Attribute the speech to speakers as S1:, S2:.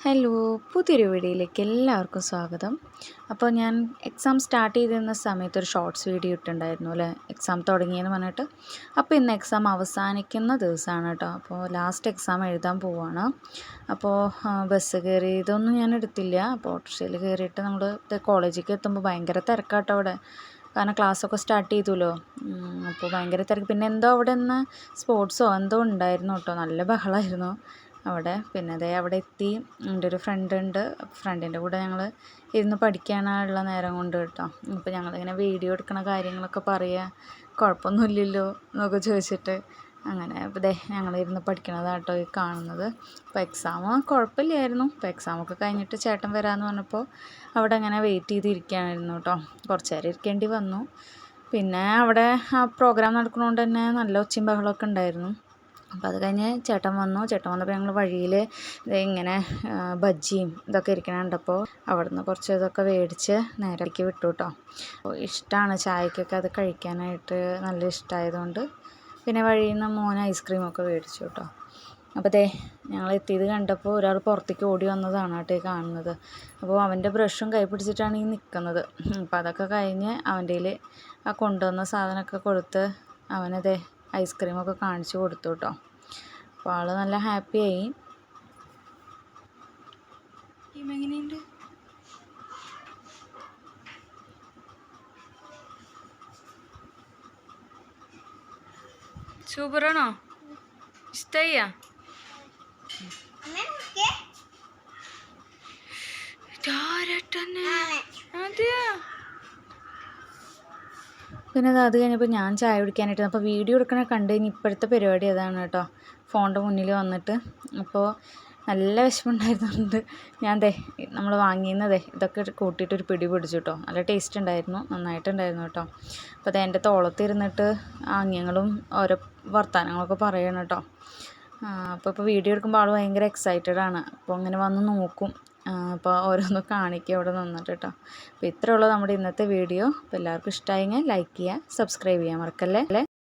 S1: Hello, പുതിയൊരു വീഡിയോയിലേക്ക് എല്ലാവർക്കും സ്വാഗതം. അപ്പോൾ ഞാൻ എക്സാം സ്റ്റാർട്ട് ചെയ്തിരുന്ന സമയത്ത് ഒരു ഷോർട്സ് വീഡിയോ ഇട്ടുണ്ടായിരുന്നു അല്ലേ, എക്സാം തുടങ്ങിയെന്ന് പറഞ്ഞിട്ട്. അപ്പോൾ ഇന്ന് എക്സാം അവസാനിക്കുന്ന ദിവസമാണ് കേട്ടോ. അപ്പോൾ ലാസ്റ്റ് എക്സാം എഴുതാൻ പോവുകയാണ്. അപ്പോൾ ബസ് കയറി ഇതൊന്നും ഞാൻ എടുത്തില്ല. അപ്പോൾ ഓട്ടോറിക്ഷയിൽ കയറിയിട്ട് നമ്മൾ കോളേജിലേക്ക് എത്തുമ്പോൾ ഭയങ്കര തിരക്കാട്ടോ അവിടെ. കാരണം ക്ലാസ്സൊക്കെ സ്റ്റാർട്ട് ചെയ്തുല്ലോ. അപ്പോൾ ഭയങ്കര തിരക്ക്. പിന്നെ എന്തോ അവിടെ നിന്ന് സ്പോർട്സോ എന്തോ ഉണ്ടായിരുന്നു കേട്ടോ. നല്ല ബഹളമായിരുന്നു അവിടെ. പിന്നെ അതേ അവിടെ എത്തി. എൻ്റെ ഒരു ഫ്രണ്ട് ഉണ്ട്. ഫ്രണ്ടിൻ്റെ കൂടെ ഞങ്ങൾ ഇരുന്ന് പഠിക്കാനുള്ള നേരം കൊണ്ട് കേട്ടോ. അപ്പോൾ ഞങ്ങളിങ്ങനെ വീഡിയോ എടുക്കണ കാര്യങ്ങളൊക്കെ പറയുക, കുഴപ്പമൊന്നുമില്ലല്ലോ എന്നൊക്കെ ചോദിച്ചിട്ട് അങ്ങനെ. അപ്പോൾ ദേ ഞങ്ങളിരുന്ന് പഠിക്കണതാണ് കേട്ടോ ഈ കാണുന്നത്. അപ്പോൾ എക്സാം കുഴപ്പമില്ലായിരുന്നു. അപ്പോൾ എക്സാമൊക്കെ കഴിഞ്ഞിട്ട് ചേട്ടൻ വരാമെന്ന് പറഞ്ഞപ്പോൾ അവിടെ അങ്ങനെ വെയിറ്റ് ചെയ്തിരിക്കുകയായിരുന്നു കേട്ടോ. കുറച്ച് നേരം ഇരിക്കേണ്ടി വന്നു. പിന്നെ അവിടെ ആ പ്രോഗ്രാം നടക്കുന്നതുകൊണ്ട് തന്നെ നല്ല ഒച്ചയും ബഹളമൊക്കെ ഉണ്ടായിരുന്നു. അപ്പോൾ അത് കഴിഞ്ഞ് ചേട്ടൻ വന്നപ്പോൾ ഞങ്ങൾ വഴിയിൽ ഇങ്ങനെ ബജ്ജിയും ഇതൊക്കെ ഇരിക്കണ കണ്ടപ്പോൾ അവിടെ നിന്ന് കുറച്ച് ഇതൊക്കെ മേടിച്ച് നേരേക്ക് വിട്ടു കേട്ടോ. അപ്പോൾ ഇഷ്ടമാണ് ചായക്കൊക്കെ അത് കഴിക്കാനായിട്ട്, നല്ല ഇഷ്ടമായതുകൊണ്ട്. പിന്നെ വഴിയിൽ നിന്ന് മോന് ഐസ്ക്രീമൊക്കെ മേടിച്ചു കേട്ടോ. അപ്പോൾ ദേ ഞങ്ങൾ എത്തിയത് കണ്ടപ്പോൾ ഒരാൾ പുറത്തേക്ക് ഓടി വന്നതാണ് കേട്ടോ ഈ കാണുന്നത്. അപ്പോൾ അവൻ്റെ ബ്രഷും കൈ പിടിച്ചിട്ടാണ് ഈ നിൽക്കുന്നത്. അപ്പോൾ അതൊക്കെ കഴിഞ്ഞ് അവൻ്റെ കയ്യിൽ ആ കൊണ്ടുവന്ന സാധനമൊക്കെ കൊടുത്ത് അവനതേ ഐസ്ക്രീമൊക്കെ കാണിച്ചു കൊടുത്തു കേട്ടോ. അപ്പോൾ ആൾ നല്ല ഹാപ്പിയായി. എങ്ങനെയുണ്ട്? സൂപ്പറാണോ? ഇഷ്ടായ? അതെയാ? പിന്നെ അത് കഴിഞ്ഞപ്പോൾ ഞാൻ ചായ കുടിക്കാനായിട്ട് അപ്പോൾ വീഡിയോ എടുക്കണ കണ്ടു കഴിഞ്ഞ് ഇപ്പോഴത്തെ പരിപാടി അതാണ് കേട്ടോ, ഫോണിൻ്റെ മുന്നിൽ വന്നിട്ട്. അപ്പോൾ നല്ല വിശപ്പുണ്ടായിരുന്നുണ്ട്. ഞാൻ നമ്മൾ വാങ്ങിയെന്നതേ ഇതൊക്കെ കൂട്ടിയിട്ടൊരു പിടി പിടിച്ചു കേട്ടോ. നല്ല ടേസ്റ്റ് ഉണ്ടായിരുന്നു, നന്നായിട്ടുണ്ടായിരുന്നു കേട്ടോ. അപ്പോൾ അത് എൻ്റെ തോളത്തിരുന്നിട്ട് ആംഗ്യങ്ങളും ഓരോ വർത്തമാനങ്ങളൊക്കെ പറയണം കേട്ടോ. അപ്പോൾ വീഡിയോ എടുക്കുമ്പോൾ ആൾ ഭയങ്കര എക്സൈറ്റഡ് ആണ്. അപ്പോൾ അങ്ങനെ വന്ന് നോക്കും. അപ്പോൾ ഓരോന്ന് കാണിക്കുക അവിടെ നിന്നിട്ട് കേട്ടോ. അപ്പോൾ ഇത്രയേ ഉള്ളൂ നമ്മുടെ ഇന്നത്തെ വീഡിയോ. അപ്പോൾ എല്ലാവർക്കും ഇഷ്ടമായെങ്കിൽ ലൈക്ക് ചെയ്യുക, സബ്സ്ക്രൈബ് ചെയ്യാൻ മറക്കല്ലേ.